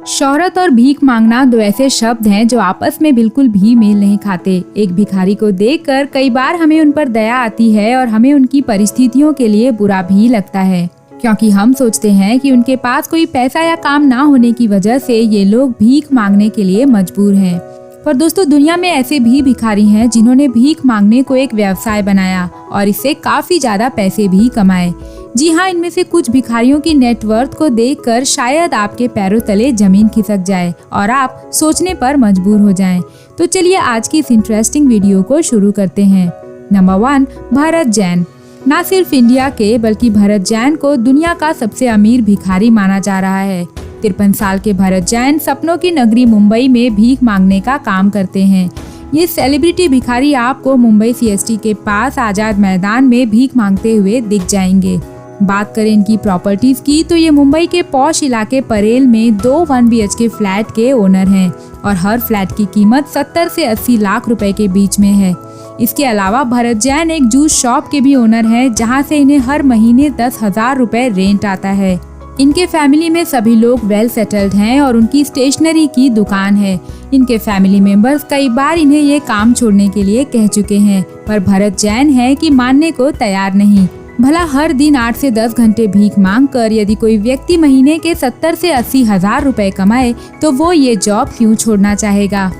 शोहरत और भीख मांगना दो ऐसे शब्द हैं जो आपस में बिल्कुल भी मेल नहीं खाते। एक भिखारी को देखकर कई बार हमें उन पर दया आती है और हमें उनकी परिस्थितियों के लिए बुरा भी लगता है, क्योंकि हम सोचते हैं कि उनके पास कोई पैसा या काम ना होने की वजह से ये लोग भीख मांगने के लिए मजबूर हैं। पर दोस्तों, दुनिया में ऐसे भी भिखारी हैं जिन्होंने भीख मांगने को एक व्यवसाय बनाया और इससे काफी ज्यादा पैसे भी कमाए। जी हाँ, इनमें से कुछ भिखारियों की नेटवर्थ को देखकर शायद आपके पैरों तले जमीन खिसक जाए और आप सोचने पर मजबूर हो जाएं। तो चलिए आज की इस इंटरेस्टिंग वीडियो को शुरू करते हैं। नंबर 1, भरत जैन। न सिर्फ इंडिया के बल्कि भरत जैन को दुनिया का सबसे अमीर भिखारी माना जा रहा है। 53 साल के भरत जैन सपनों की नगरी मुंबई में भीख मांगने का काम करते हैं। ये सेलिब्रिटी भिखारी आपको मुंबई सीएसटी के पास आजाद मैदान में भीख मांगते हुए दिख जाएंगे। बात करें इनकी प्रॉपर्टीज की तो ये मुंबई के पॉश इलाके परेल में 2 1 BHK फ्लैट के ओनर हैं और हर फ्लैट की कीमत 70 से 80 लाख रुपए के बीच में है। इसके अलावा भरत जैन एक जूस शॉप के भी ओनर हैं, जहां से इन्हें हर महीने 10,000 रुपए रेंट आता है। इनके फैमिली में सभी लोग वेल सेटल्ड हैं और उनकी स्टेशनरी की दुकान है। इनके फैमिली मेंबर्स कई बार इन्हें ये काम छोड़ने के लिए कह चुके हैं, पर भरत जैन है कि मानने को तैयार नहीं। भला हर दिन 8 से 10 घंटे भीख मांग कर यदि कोई व्यक्ति महीने के 70 से 80 हजार रुपए कमाए तो वो ये जॉब क्यों छोड़ना चाहेगा।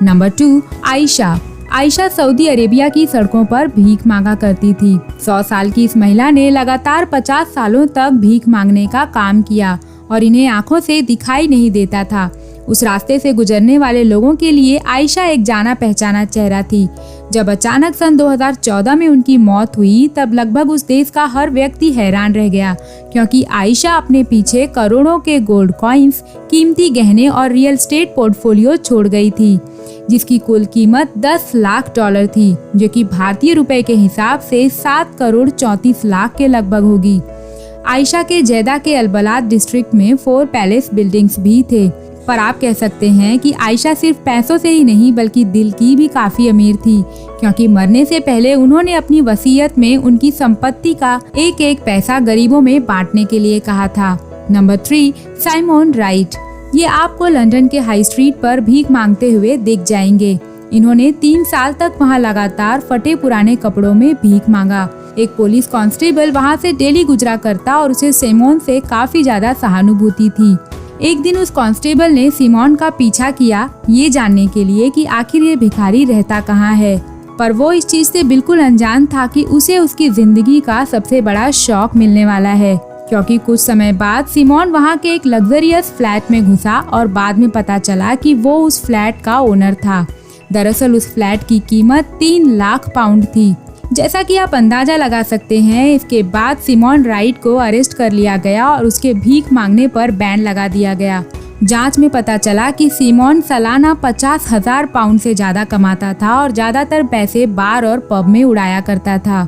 Number 2, Ayesha. Ayesha Saudi Arabia की सड़कों पर भीख मांगा करती थी। 100 साल की इस महिला ने लगातार 50 सालों तक भीख मांगने का काम किया और इन्हें आंखों से दिखाई नहीं देता था। उस रास्ते से गुजरने वाले लोगों के लिए आयशा एक जाना पहचाना चेहरा थी। जब अचानक सन 2014 में उनकी मौत हुई तब लगभग उस देश का हर व्यक्ति हैरान रह गया, क्योंकि आयशा अपने पीछे करोड़ों के गोल्ड कॉइन्स, कीमती गहने और रियल एस्टेट पोर्टफोलियो छोड़ गई थी, जिसकी कुल कीमत $10 लाख थी, जो कि भारतीय रुपए के हिसाब से 7 करोड़ 34 लाख के लगभग होगी। आयशा के जेदा के अलबलाद डिस्ट्रिक्ट में 4 पैलेस बिल्डिंग्स भी थे। पर आप कह सकते हैं कि आयशा सिर्फ पैसों से ही नहीं बल्कि दिल की भी काफी अमीर थी, क्योंकि मरने से पहले उन्होंने अपनी वसीयत में उनकी संपत्ति का एक एक पैसा गरीबों में बांटने के लिए कहा था। Number 3, Simon right. ये आपको लंदन के हाई स्ट्रीट पर भीख मांगते हुए दिख जाएंगे। इन्होंने 3 साल तक वहाँ लगातार फटे पुराने कपड़ों में भीख मांगा। एक पुलिस कांस्टेबल वहाँ से डेली गुजरा करता और उसे सिमोन से काफी ज्यादा सहानुभूति थी। एक दिन उस कांस्टेबल ने सिमोन का पीछा किया, ये जानने के लिए कि आखिर ये भिखारी रहता कहाँ है, पर वो इस चीज से बिल्कुल अनजान था कि उसे उसकी जिंदगी का सबसे बड़ा शौक मिलने वाला है, क्योंकि कुछ समय बाद सिमोन वहाँ के एक लग्जरियस फ्लैट में घुसा और बाद में पता चला कि वो उस फ्लैट का ओनर था। दरअसल उस फ्लैट की कीमत 3 लाख पाउंड थी। जैसा कि आप अंदाजा लगा सकते हैं, इसके बाद सिमोन राइट को अरेस्ट कर लिया गया और उसके भीख मांगने पर बैन लगा दिया गया। जांच में पता चला कि सिमोन सालाना 50,000 पाउंड से ज्यादा कमाता था और ज्यादातर पैसे बार और पब में उड़ाया करता था।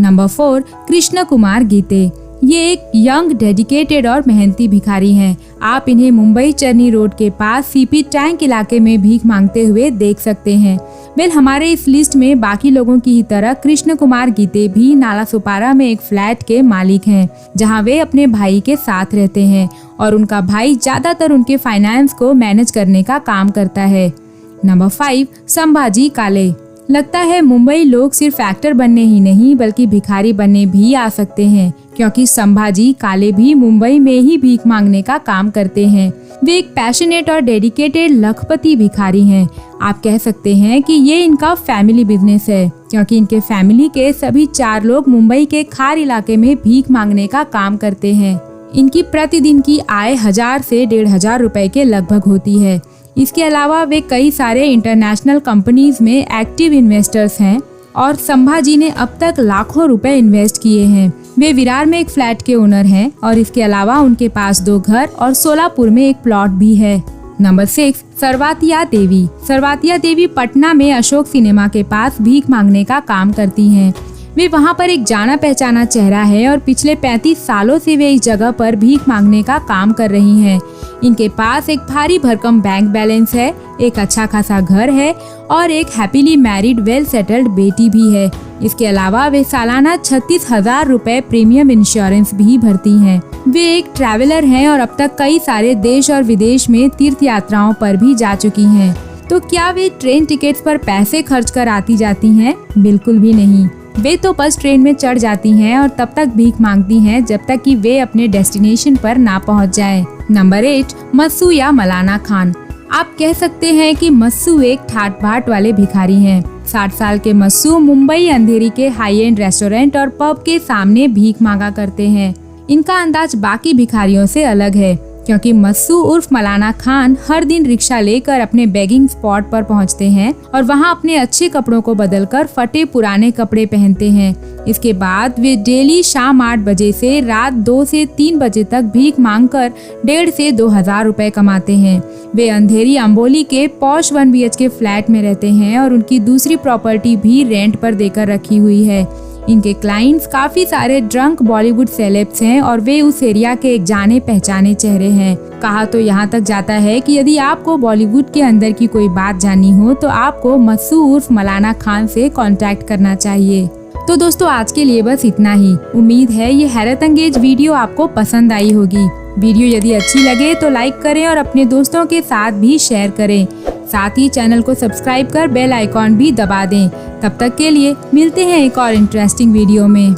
नंबर 4, कृष्ण कुमार गीते। ये एक यंग, डेडिकेटेड और मेहनती भिखारी हैं। आप इन्हें मुंबई चरनी रोड के पास सीपी टैंक इलाके में भीख मांगते हुए देख सकते हैं। हमारे इस लिस्ट में बाकी लोगों की ही तरह कृष्ण कुमार गीते भी नाला सुपारा में एक फ्लैट के मालिक हैं, जहां वे अपने भाई के साथ रहते हैं और उनका भाई ज्यादातर उनके फाइनेंस को मैनेज करने का काम करता है। नंबर 5, संभाजी काले। लगता है मुंबई लोग सिर्फ एक्टर बनने ही नहीं बल्कि भिखारी बनने भी आ सकते हैं, क्योंकि संभाजी काले भी मुंबई में ही भीख मांगने का काम करते हैं। वे एक पैशनेट और डेडिकेटेड लखपति भिखारी हैं। आप कह सकते हैं कि ये इनका फैमिली बिजनेस है, क्योंकि इनके फैमिली के सभी 4 लोग मुंबई के खार इलाके में भीख मांगने का काम करते हैं। इनकी प्रतिदिन की आय 1000 से 1500 रुपए के लगभग होती है। इसके अलावा वे कई सारे इंटरनेशनल कंपनीज में एक्टिव इन्वेस्टर्स हैं और संभाजी ने अब तक लाखों रुपए इन्वेस्ट किए हैं। वे विरार में एक फ्लैट के ओनर हैं और इसके अलावा उनके पास 2 घर और सोलापुर में एक प्लॉट भी है। नंबर 6, सर्वातिया देवी। सर्वातिया देवी पटना में अशोक सिनेमा के पास भीख मांगने का काम करती हैं। वे वहां पर एक जाना पहचाना चेहरा है और पिछले 35 सालों से वे इस जगह पर भीख मांगने का काम कर रही हैं। इनके पास एक भारी भरकम बैंक बैलेंस है, एक अच्छा खासा घर है और एक हैप्पीली मैरिड वेल सेटल्ड बेटी भी है। इसके अलावा वे सालाना 36,000 रुपए प्रीमियम इंश्योरेंस भी भरती हैं। वे एक ट्रैवलर हैं और अब तक कई सारे देश और विदेश में तीर्थ यात्राओं पर भी जा चुकी हैं। तो क्या वे ट्रेन टिकट्स पर पैसे खर्च कर आती जाती हैं? बिल्कुल भी नहीं। वे तो बस ट्रेन में चढ़ जाती हैं और तब तक भीख मांगती हैं जब तक कि वे अपने डेस्टिनेशन पर ना पहुंच जाएं। नंबर 8, मस्सू या मलाना खान। आप कह सकते हैं कि मस्सू एक ठाट बाट वाले भिखारी हैं। 60 साल के मस्सू मुंबई अंधेरी के हाई एंड रेस्टोरेंट और पब के सामने भीख मांगा करते हैं। इनका अंदाज बाकी भिखारियों से अलग है, क्योंकि मस्सू उर्फ मलाना खान हर दिन रिक्शा लेकर अपने बेगिंग स्पॉट पर पहुंचते हैं और वहां अपने अच्छे कपड़ों को बदलकर फटे पुराने कपड़े पहनते हैं। इसके बाद वे डेली शाम 8 बजे से रात 2 से 3 बजे तक भीख मांगकर 1,500 से 2,000 रुपए कमाते हैं। वे अंधेरी अंबोली के पॉश 1 BHK फ्लैट में रहते हैं और उनकी दूसरी प्रॉपर्टी भी रेंट पर देकर रखी हुई है। इनके क्लाइंट्स काफी सारे ड्रंक बॉलीवुड सेलेब्स हैं और वे उस एरिया के एक जाने पहचाने चेहरे हैं। कहा तो यहाँ तक जाता है कि यदि आपको बॉलीवुड के अंदर की कोई बात जाननी हो तो आपको मस्सू उर्फ मलाना खान से कांटेक्ट करना चाहिए। तो दोस्तों, आज के लिए बस इतना ही। उम्मीद है ये हैरत अंगेज वीडियो आपको पसंद आई होगी। वीडियो यदि अच्छी लगे तो लाइक करें और अपने दोस्तों के साथ भी शेयर करें। साथ ही चैनल को सब्सक्राइब कर बेल आइकॉन भी दबा दें। तब तक के लिए मिलते हैं एक और इंटरेस्टिंग वीडियो में।